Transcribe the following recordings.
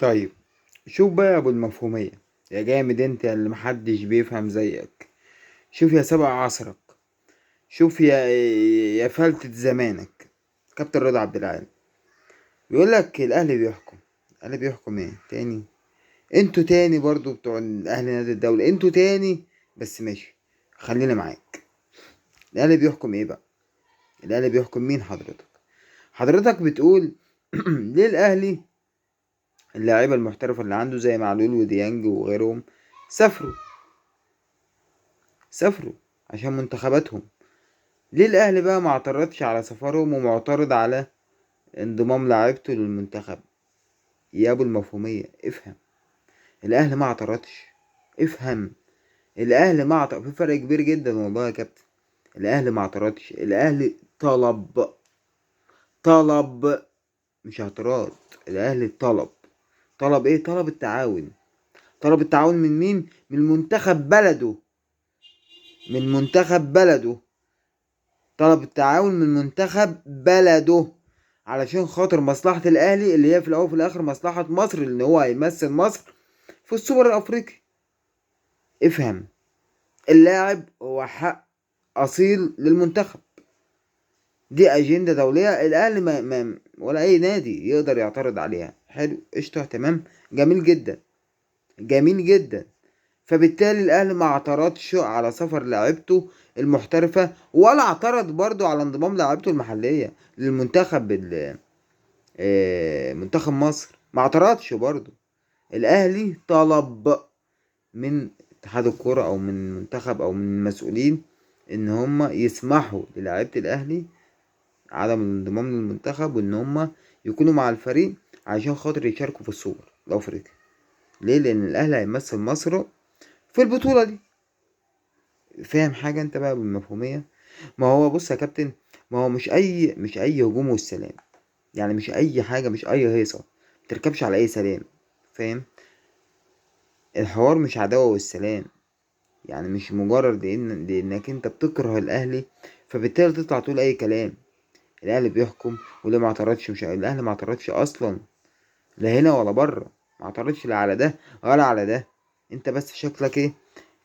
طيب، شوف بقى يا ابو المفهومية، يا جامد انت اللي محدش بيفهم زيك. شوف يا سبع عصرك، شوف يا فلتة زمانك. كابتن رضا عبد العال بيقول لك الاهلي بيحكم. الاهلي بيحكم ايه تاني؟ انتوا تاني برضو بتوع الاهلي نادي الدولة، انتوا تاني. بس ماشي، خلينا معاك. الاهلي بيحكم ايه بقى؟ الاهلي بيحكم مين حضرتك؟ حضرتك بتقول ليه الاهلي اللاعيبة المحترفة اللي عنده زي معلول وديانج وغيرهم سافروا؟ سافروا عشان منتخباتهم. ليه الاهلي بقى ما اعترضش على سفرهم ومعترض على انضمام لاعيبته للمنتخب؟ يا ابو المفهومية افهم. الاهلي ما اعترضش. افهم. الاهلي ما اعترض، في فرق كبير جدا والله يا كابتن. الاهلي ما اعترضش، الاهلي طلب، مش اعتراض. الاهلي طلب. طلب ايه؟ طلب التعاون. طلب التعاون من مين؟ من منتخب بلده. من منتخب بلده. طلب التعاون من منتخب بلده علشان خاطر مصلحة الأهلي اللي هي في الأول وفي الآخر مصلحة مصر، لأن هو هيمثل مصر في السوبر الأفريقي. افهم. اللاعب هو حق أصيل للمنتخب. دي أجندة دولية، الأهلي ولا أي نادي يقدر يعترض عليها. حلو، قشطة، تمام، جميل جدا، جميل جدا. فبالتالي الاهلي ما اعترضش على سفر لاعيبته المحترفة، ولا اعترض برضو على انضمام لاعيبته المحلية للمنتخب منتخب مصر. ما اعترضش برضو. الاهلي طلب من اتحاد الكرة او من المنتخب او من المسؤولين ان هم يسمحوا للاعيبة الاهلي عدم الانضمام للمنتخب، وان هم يكونوا مع الفريق عشان خاطر يشاركوا في السوبر الافريقي. ليه؟ لان الاهلي هيمثل مصر في البطولة دي. فاهم حاجة انت بقى بالمفهومية؟ ما هو بص يا كابتن، ما هو مش اي هجوم والسلام. يعني مش اي حاجة، مش اي هيصة متركبش على اي سلام. فاهم؟ الحوار مش عداوة والسلام. يعني مش مجرد لانك انت بتكره الاهلي فبالتالي تطلع تقول اي كلام. الاهلي بيحكم، واللي ما اعترضش، مش الاهلي ما اعترضش اصلا، لا هنا ولا بره. ما اعترضش لا على ده ولا على ده. انت بس شكلك ايه؟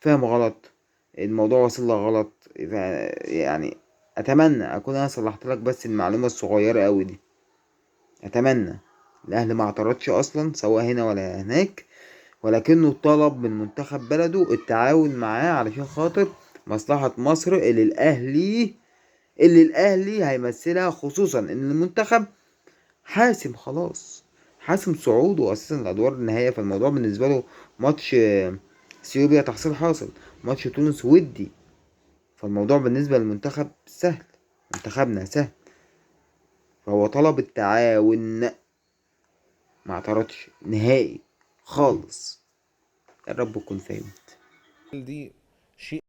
فاهم غلط. الموضوع واصل لك غلط. يعني اتمنى اكون انا صلحت لك بس المعلومه الصغيره قوي دي. اتمنى. الاهلي ما اعترضش اصلا سواء هنا ولا هناك، ولكنه طلب من منتخب بلده التعاون معاه علشان خاطر مصلحه مصر اللي الاهلي هيمثلها، خصوصا ان المنتخب حاسم خلاص. حاسم صعوده اساسا الادوار النهائيه. فالموضوع بالنسبه له ماتش اثيوبيا تحصيل حاصل، ماتش تونس ودي. فالموضوع بالنسبه للمنتخب سهل، منتخبنا سهل. فهو طلب التعاون، ما اعترضش نهائي خالص. يا رب تكون فهمت. دي شيء